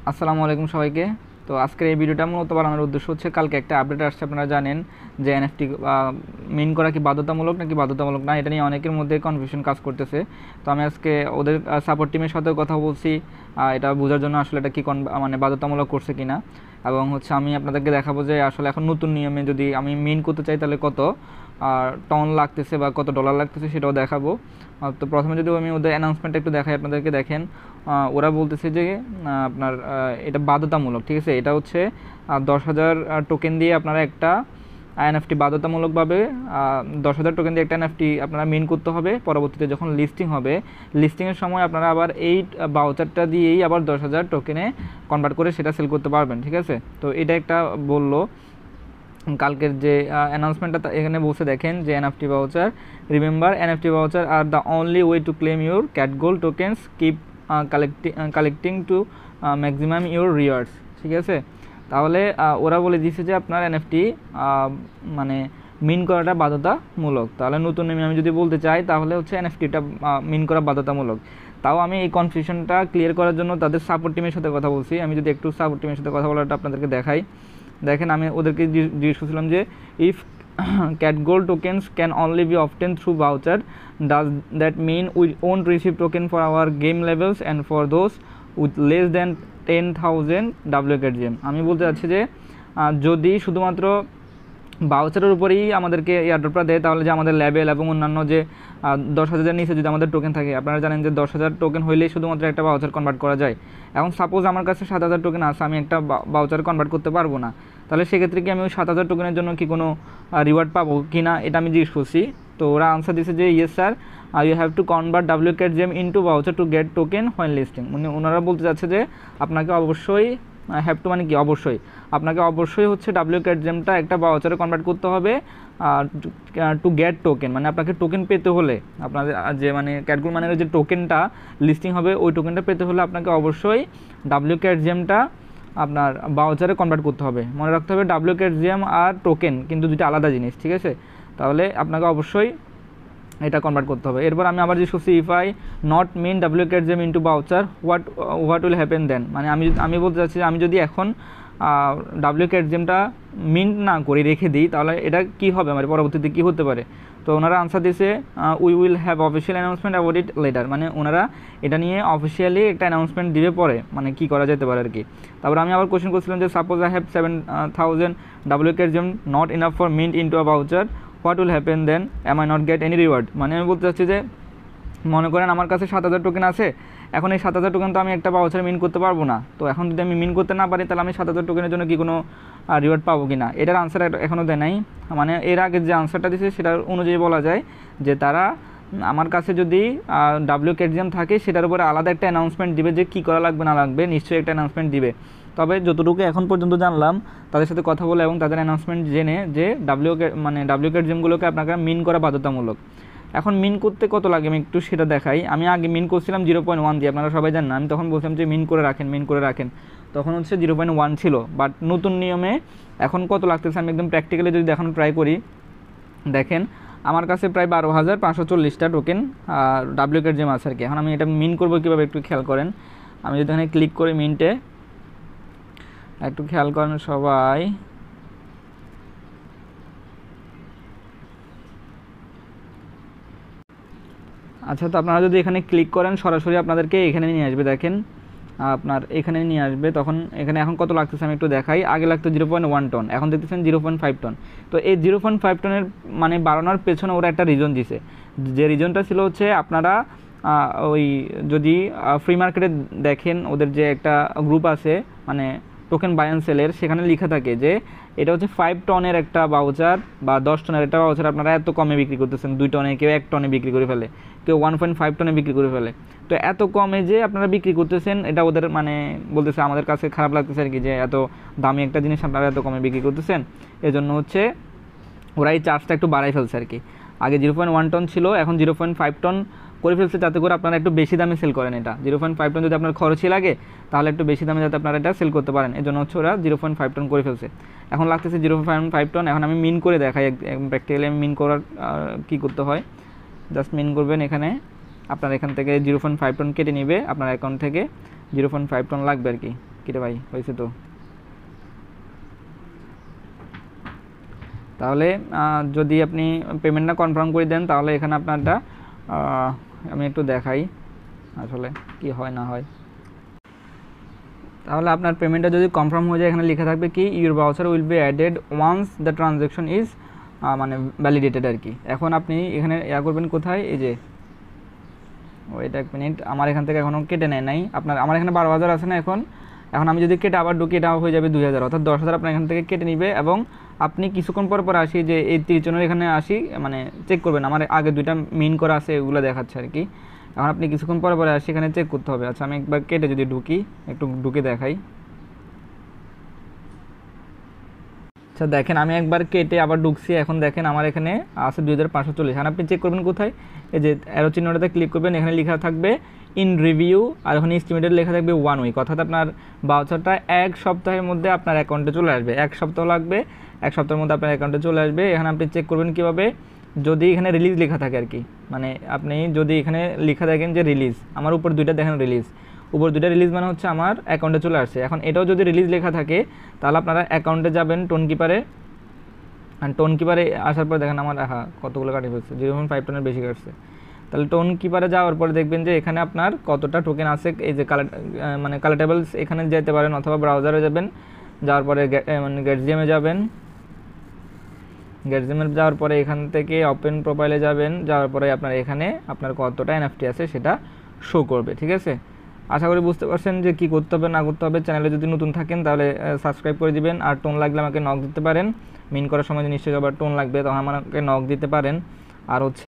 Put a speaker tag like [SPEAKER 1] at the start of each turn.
[SPEAKER 1] আসসালামু আলাইকুম সবাইকে। তো আজকের এই ভিডিওটা মূলত বানানোর উদ্দেশ্য হচ্ছে কালকে একটা আপডেট আসছে, আপনারা জানেন যে এনএফটি মিন করা কি বাধ্যতামূলক নাকি বাধ্যতামূলক না, এটা নিয়ে অনেকের মধ্যে কনফিউশন কাজ করতেছে। তো আমি আজকে ওদের সাপোর্ট টিমের সাথেও কথা বলছি এটা বোঝার জন্য আসলে এটা কি মানে বাধ্যতামূলক করছে কিনা, এবং হচ্ছে আমি আপনাদেরকে দেখাবো যে আসলে এখন নতুন নিয়মে যদি আমি মিন করতে চাই তাহলে কত টন লাগতেছে বা কত ডলার লাগতেছে সেটাও দেখাবো। তো প্রথমে যদি আমি ওদের অ্যানাউন্সমেন্টটা একটু দেখাই আপনাদেরকে, দেখেন ওরা বলতেছে যে আপনার এটা বাধ্যতামূলক, ঠিক আছে। এটা হচ্ছে 10,000 টোকেন দিয়ে আপনারা একটা এনএফটি বাধ্যতামূলকভাবে 10,000 টোকেন দিয়ে একটা এনএফটি আপনারা মিন করতে হবে। পরবর্তীতে যখন লিস্টিং হবে, লিস্টিংয়ের সময় আপনারা আবার এই বাউচারটা দিয়েই আবার 10,000 টোকেনে কনভার্ট করে সেটা সেল করতে পারবেন, ঠিক আছে। তো এটা একটা বললো কালকের যে অ্যানাউন্সমেন্টটা এখানে বসে দেখেন যে NFT voucher, remember NFT voucher are the only way to claim your Cat Gold tokens, keep collecting to maximum your rewards, ঠিক আছে। তাহলে ওরা বলে দিয়েছে যে আপনার এনএফটি মানে মিন করাটা বাধ্যতামূলক। তাহলে নতুন নিয়মে আমি যদি বলতে চাই তাহলে হচ্ছে এনএফটিটা মিন করা বাধ্যতামূলক। তাও আমি এই কনফিউশনটা ক্লিয়ার করার জন্য তাদের সাপোর্ট টিমের সাথে কথা বলছি। আমি যদি একটু সাপোর্ট টিমের সাথে কথা বলাটা আপনাদেরকে দেখাই, দেখেন আমি ওদেরকে জিজ্ঞেস করছিলাম যে if Cat Gold tokens can only be obtained through voucher, does that mean we won't receive token for our game levels and for those with less than 10,000 WKGM। আমি বলতে চাচ্ছি যে যদি শুধুমাত্র ভাউচারের উপরেই আমাদেরকে এয়ারড্রপটা দেয়, তাহলে যে আমাদের লেভেল এবং অন্যান্য যে 10,000 নিচে যদি আমাদের টোকেন থাকে, আপনারা জানেন যে 10,000 টোকেন হইলেই শুধুমাত্র একটা ভাউচার কনভার্ট করা যায়। এখন সাপোজ আমার কাছে 7,000 টোকেন আছে, আমি একটা ভাউচার কনভার্ট করতে পারবো না, তাহলে সেক্ষেত্রে কি আমি ওই 7,000 টোকেনের জন্য কি কোনো রিওয়ার্ড পাবো কি না, এটা আমি জিজ্ঞেস করছি। তো ওরা আনসার দিয়েছে যে yes sir, you have to convert WKGM into voucher to get token when listing. ওনারা বলতে চাচ্ছে যে আপনাকে অবশ্যই হ্যাভ টু মানে কি অবশ্যই আপনাকে অবশ্যই হচ্ছে WKGMটা একটা ভাউচারে কনভার্ট করতে হবে টু গেট টোকেন, মানে আপনাকে টোকেন পেতে হলে আপনাদের যে মানে ক্যাটগোল্ড মানের যে টোকেনটা লিস্টিং হবে ওই টোকেনটা পেতে হলে আপনাকে অবশ্যই WKGMটা আপনার ভাউচারে কনভার্ট করতে হবে। মনে রাখতে হবে WKGM আর টোকেন কিন্তু দুটো আলাদা জিনিস, ঠিক আছে। তাহলে আপনাকে অবশ্যই এটা কনভার্ট করতে হবে। এরপর আমি আবার জিজ্ঞেস করছি if I not mint WKGM into voucher what will happen then, মানে আমি বলতে চাচ্ছি যে আমি যদি এখন WKGMটা মিন্ট না করে রেখে দিই তাহলে এটা কি হবে, আমার পরবর্তীতে কী হতে পারে। তো ওনারা আনসার দিয়েছে we will have official announcement about it later, মানে ওনারা এটা নিয়ে অফিসিয়ালি একটা অ্যানাউন্সমেন্ট দিবে পরে, মানে কী করা যেতে পারে আর কি। তারপর আমি আবার কোয়েশ্চেন করছিলাম যে suppose I have 7,000 WKGM not enough for mint into a voucher, what will happen then, am I not get any reward. মানে আমি বলতে চাচ্ছি যে মনে করেন আমার কাছে 7,000 টোকেন আছে, এখন এই 7,000 টোকেন তো আমি একটা ভাউচারে মিন করতে পারবো না। তো এখন যদি আমি মিন করতে না পারি তাহলে আমি 7,000 টোকেনের জন্য কি কোনো রিওয়ার্ড পাবো কি না, এটার আনসার এখনও দেয় নাই। মানে এর আগে যে আনসারটা দিয়েছে সেটার অনুযায়ী বলা যায় যে তারা আমার কাছে যদি WKGM থাকে সেটার উপরে আলাদা একটা অ্যানাউন্সমেন্ট দিবে যে কী করা লাগবে না লাগবে, নিশ্চয়ই একটা অ্যানাউন্সমেন্ট দিবে। তবে যতটুকু এখন পর্যন্ত জানলাম তাদের সাথে কথা বলে এবং তাদের অ্যানাউন্সমেন্ট জেনে যে WKGMগুলোকে আপনাকে মিন করা বাধ্যতামূলক। এখন মিন করতে কত লাগে আমি একটু সেটা দেখাই। আমি আগে মিন করছিলাম 0.1 দিয়ে, আপনারা সবাই জানেন। আমি তখন বলছিলাম যে মিন করে রাখেন, তখন হচ্ছে 0.1 ছিল। বাট নতুন নিয়মে এখন কত লাগতেছে আমি একদম প্র্যাকটিক্যালি যদি দেখানো ট্রাই করি, দেখেন আমার কাছে প্রায় 12,540টা টোকেন WKGM আছে আর কি। এখন আমি এটা মিন করবো কীভাবে একটু খেয়াল করেন। আমি যদি এখানে ক্লিক করি মিন্টে, একটু খেয়াল করেন সবাই, আচ্ছা। তো আপনারা যদি এখানে ক্লিক করেন সরাসরি আপনাদেরকে এখানে নিয়ে আসবে, দেখেন আপনার এখানে নিয়ে আসবে। তখন এখানে এখন কত লাগতেছে আমি একটু দেখাই। আগে লাগতো 0.1 টন, এখন দেখতেছেন 0.5 টন। তো এই 0.5 টনের মানে বাড়ানোর পেছনে ওরা একটা রিজন দিছে। যে রিজনটা ছিল হচ্ছে আপনারা ওই যদি ফ্রি মার্কেটে দেখেন ওদের যে একটা গ্রুপ আছে মানে টোকেন বাই অ্যান্ড সেলের, সেখানে লেখা থাকে যে এটা হচ্ছে 5 টনের একটা ভাউচার বা 10 টনের একটা ভাউচার আপনারা এত কমে বিক্রি করতেছেন, 2 টনে, কেউ 1 টনে বিক্রি করে ফেলে, কেউ 1.5 টনে বিক্রি করে ফেলে। তো এত কমে যে আপনারা বিক্রি করতেছেন এটা ওদের মানে বলতেছে আমাদের কাছে খারাপ লাগতেছে আর কি, যে এত দামি একটা জিনিস আপনারা এত কমে বিক্রি করতেছেন। এজন্য হচ্ছে ওরা এই চার্জটা একটু বাড়াই ফেলছে আর কি। আগে 0.1 টন ছিল, এখন 0.5 টন করে ফেলছে, যাতে করে আপনারা একটু বেশি দামে সেল করেন। এটা 0.5 টন যদি আপনার খরচই লাগে তাহলে একটু বেশি দামে যাতে আপনারা এটা সেল করতে পারেন, এজন্য হচ্ছে ওরা 0.5 টন করে ফেলছে। এখন লাগতেছে 0.5 টন। এখন আমি মিন করে দেখাই প্র্যাকটিক্যালি মিন করার কী করতে হয়। জাস্ট মিন করবেন এখানে, আপনার এখান থেকে 0.5 টন কেটে নেবে আপনার অ্যাকাউন্ট থেকে, 0.5 টন লাগবে আর কি। কিরে ভাই হয়েছে তো। তাহলে যদি আপনি পেমেন্টটা কনফার্ম করে দেন তাহলে এখানে আপনারটা আমি একটু দেখাই আসলে কি হয় না হয়। তাহলে আপনার পেমেন্টটা যদি কনফার্ম হয়ে যায় এখানে লেখা থাকবে কি your voucher will be added once the transaction is মানে ভ্যালিডেটেড আর কি। এখন আপনি এখানে করবেন কোথায়, এই যে ওইটা 1 মিনিট, আমার এখান থেকে এখনও কেটে নেয় নাই আপনার, আমার এখানে 12,000 আছে না এখন আমি যদি কেটে আবার ঢুকি এটা হয়ে যাবে 2,000, অর্থাৎ 10,000 আপনার এখান থেকে কেটে নিবে। এবং আপনি কিছুক্ষণ পর আসি যে এই 30 জনের এখানে আসি মানে চেক করবেন, আমার আগে 2টা মিন করা আছে এগুলো দেখাচ্ছে আর কি। এখন আপনি কিছুক্ষণ পরে আসি এখানে চেক করতে হবে। আচ্ছা আমি একবার কেটে যদি ঢুকি, একটু ঢুকে দেখাই। আচ্ছা দেখেন আমি একবার কেটে আবার ঢুকছি, এখন দেখেন আমার এখানে আছে 2,540। আর আপনি চেক করবেন কোথায়, এই যে অ্যারো চিহ্নটাতে ক্লিক করবেন, এখানে লেখা থাকবে ইন রিভিউ, আর ওখানে এস্টিমেটেড লেখা থাকবে 1 উইক, অর্থাৎ আপনার ভাউচারটা 1 সপ্তাহের মধ্যে আপনার অ্যাকাউন্টে চলে আসবে। 1 সপ্তাহ লাগবে, 1 সপ্তাহের মধ্যে আপনার অ্যাকাউন্টে চলে আসবে। এখানে আপনি চেক করবেন কীভাবে, যদি এখানে রিলিজ লেখা থাকে আর কি, মানে আপনি যদি এখানে লেখা দেখেন যে রিলিজ, আমার উপর 2টা দেখেন রিলিজ, উপর 2টা রিলিজ মানে হচ্ছে আমার অ্যাকাউন্টে চলে আসছে। এখন এটাও যদি রিলিজ লেখা থাকে তাহলে আপনারা অ্যাকাউন্টে যাবেন টোন কিপারে, আর টোন কিপারে আসার পর দেখেন আমার কতগুলো কাটি ফেলছে, 0.5 টনের বেশি কাটছে। তাহলে টোন কিপারে যাওয়ার পরে দেখবেন যে এখানে আপনার কতটা টোকেন আছে, এই যে মানে কালেক্টেবলস এখানে যেতে পারেন, অথবা ব্রাউজারে যাবেন, যাওয়ার পরে মানে গেটজিএমে যাবেন, গেটজিএমে যাওয়ার পরে এখান থেকে ওপেন প্রোফাইলে যাবেন, যাওয়ার পরে আপনার এখানে আপনার কতটা এনএফটি আছে সেটা শো করবে। ঠিক আছে, আশা করি বুঝতে পারছেন যে কী করতে হবে না করতে হবে। চ্যানেলে যদি নতুন থাকেন তাহলে সাবস্ক্রাইব করে দিবেন, আর টোন লাগলে আমাকে নক দিতে পারেন, মিন করার সময় নিশ্চয়ই আবার টোন লাগবে তখন আমাকে নক দিতে পারেন। আর হচ্ছে